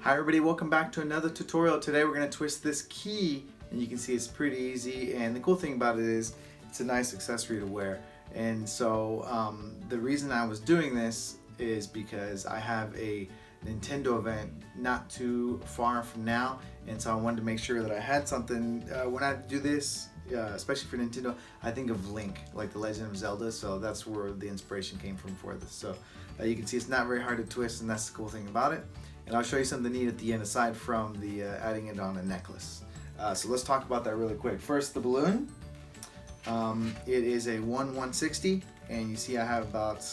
Hi everybody, welcome back to another tutorial. Today we're going to twist this key, and you can see it's pretty easy, and the cool thing about it is it's a nice accessory to wear. And so the reason I was doing this is because I have a Nintendo event not too far from now, and so I wanted to make sure that I had something when I do this, especially for Nintendo. I think of Link, like the Legend of Zelda, so that's where the inspiration came from for this. So you can see it's not very hard to twist, and that's the cool thing about it. And I'll show you something neat at the end aside from the adding it on a necklace. So let's talk about that really quick. First, the balloon. It is a 1/160, and you see I have about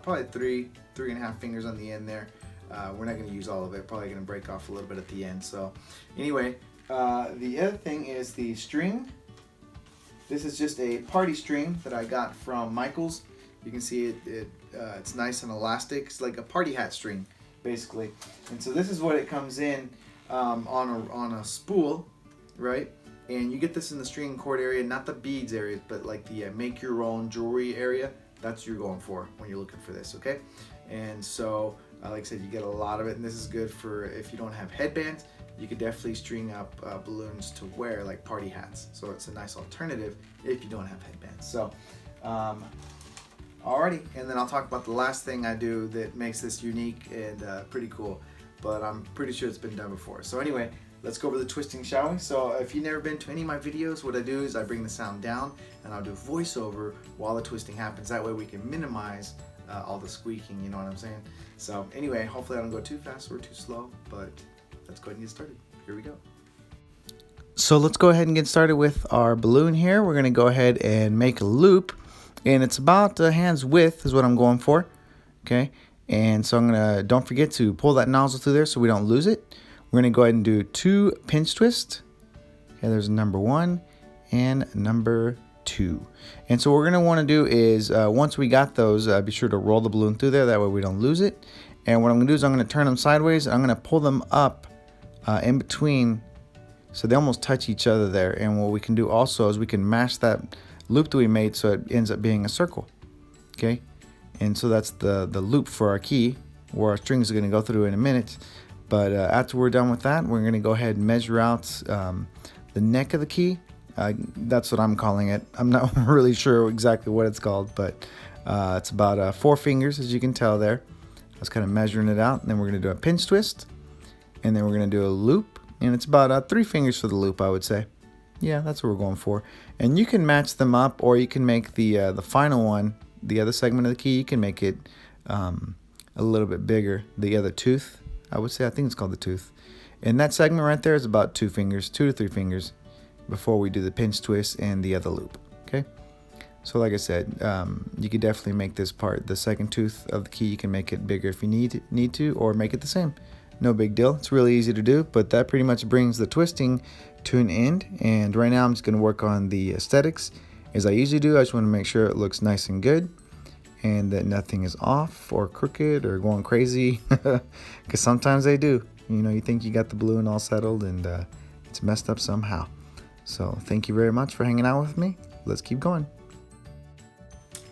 probably three and a half fingers on the end there. We're not going to use all of it. Probably going to break off a little bit at the end. So anyway, the other thing is the string. This is just a party string that I got from Michael's. You can see it's nice and elastic. It's like a party hat string, basically. And so this is what it comes in on a spool, right? And you get this in the string cord area, not the beads area, but like the make your own jewelry area. That's what you're going for when you're looking for this, okay? And so, like I said, you get a lot of it, and this is good for if you don't have headbands. You could definitely string up balloons to wear like party hats. So it's a nice alternative if you don't have headbands. So, alrighty, and then I'll talk about the last thing I do that makes this unique and pretty cool, but I'm pretty sure it's been done before. So anyway, let's go over the twisting, shall we? So if you've never been to any of my videos, what I do is I bring the sound down and I'll do voiceover while the twisting happens. That way we can minimize all the squeaking, you know what I'm saying? So anyway, hopefully I don't go too fast or too slow, but let's go ahead and get started. Here we go. So let's go ahead and get started with our balloon here. We're gonna go ahead and make a loop, and it's about a hand's width is what I'm going for, okay? And so I'm gonna, don't forget to pull that nozzle through there so we don't lose it. We're gonna go ahead and do 2 pinch twists. Okay, there's number 1 and number 2. And so what we're gonna wanna do is, once we got those, be sure to roll the balloon through there, that way we don't lose it. And what I'm gonna do is I'm gonna turn them sideways, and I'm gonna pull them up in between so they almost touch each other there. And what we can do also is we can mash that loop that we made so it ends up being a circle, okay? And so that's the loop for our key, where our strings are gonna go through in a minute. But after we're done with that, we're gonna go ahead and measure out the neck of the key. That's what I'm calling it. I'm not really sure exactly what it's called, but it's about 4 fingers, as you can tell there. I was kind of measuring it out, and then we're gonna do a pinch twist, and then we're gonna do a loop, and it's about 3 fingers for the loop, I would say. Yeah, that's what we're going for. And you can match them up, or you can make the final one, the other segment of the key, you can make it a little bit bigger. The other tooth, I would say, I think it's called the tooth. And that segment right there is about 2 fingers, 2 to 3 fingers, before we do the pinch twist and the other loop, okay? So like I said, you could definitely make this part, the second tooth of the key, you can make it bigger if you need to, or make it the same. No big deal. It's really easy to do, but that pretty much brings the twisting to an end. And right now I'm just going to work on the aesthetics as I usually do. I just want to make sure it looks nice and good and that nothing is off or crooked or going crazy, because sometimes they do. You know, you think you got the balloon all settled and it's messed up somehow. So thank you very much for hanging out with me. Let's keep going.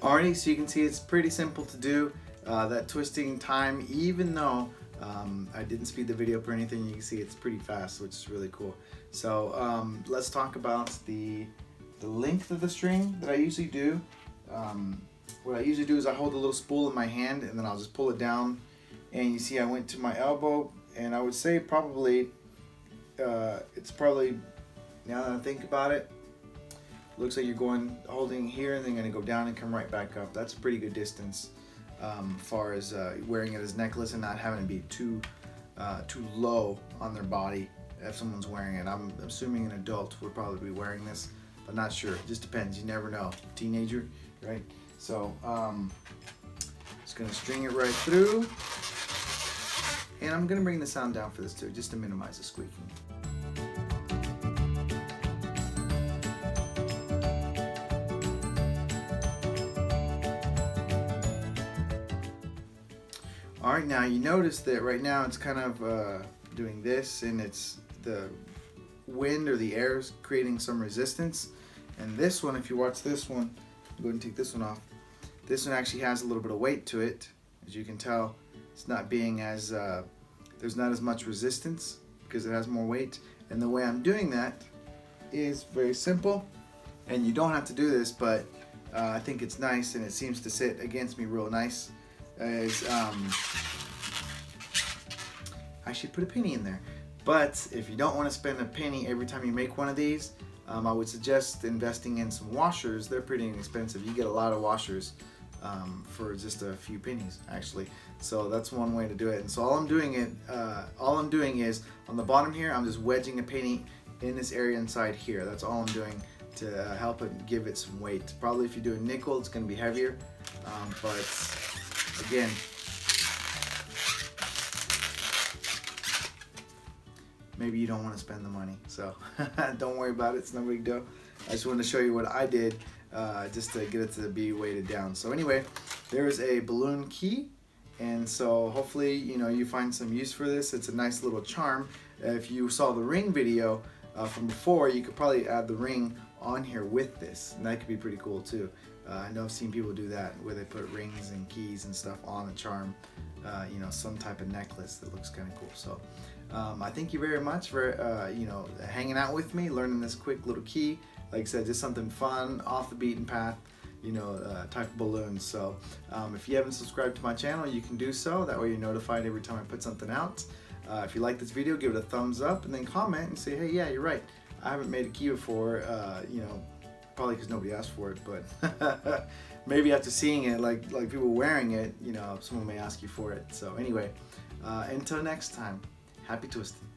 Alrighty, so you can see it's pretty simple to do. That twisting time, even though I didn't speed the video up or anything, you can see it's pretty fast, which is really cool. So let's talk about the length of the string that I usually do. What I usually do is I hold a little spool in my hand, and then I'll just pull it down, and you see I went to my elbow, and I would say probably it's probably, now that I think about it, looks like you're holding here and then going to go down and come right back up. That's a pretty good distance as far as wearing it as a necklace and not having to be too low on their body if someone's wearing it. I'm assuming an adult would probably be wearing this, but not sure. It just depends. You never know. Teenager, right? So just going to string it right through, and I'm going to bring the sound down for this too, just to minimize the squeaking. Alright, now you notice that right now it's kind of doing this, and it's the wind or the air is creating some resistance. And this one, if you watch this one, go ahead and take this one off. This one actually has a little bit of weight to it. As you can tell, it's not being as there's not as much resistance because it has more weight. And the way I'm doing that is very simple, and you don't have to do this, but I think it's nice and it seems to sit against me real nice. I should put a penny in there. But if you don't want to spend a penny every time you make one of these, I would suggest investing in some washers. They're pretty inexpensive. You get a lot of washers for just a few pennies, actually. So that's one way to do it. And so all I'm doing is on the bottom here, I'm just wedging a penny in this area inside here. That's all I'm doing to help it give it some weight. Probably if you do a nickel, it's going to be heavier. But again, maybe you don't want to spend the money, so don't worry about it. It's no big deal. I just wanted to show you what I did just to get it to be weighted down. So anyway, there is a balloon key, and so hopefully you find some use for this. It's a nice little charm. If you saw the ring video from before, you could probably add the ring on here with this, and that could be pretty cool too. I know I've seen people do that where they put rings and keys and stuff on a charm, some type of necklace that looks kind of cool. So I thank you very much for hanging out with me, learning this quick little key. Like I said, just something fun, off the beaten path, type of balloons. So if you haven't subscribed to my channel, you can do so. That way you're notified every time I put something out. If you like this video, give it a thumbs up and then comment and say, hey, yeah, you're right. I haven't made a key before, probably because nobody asked for it, but maybe after seeing it, like people wearing it, someone may ask you for it. So anyway, until next time, happy twisting.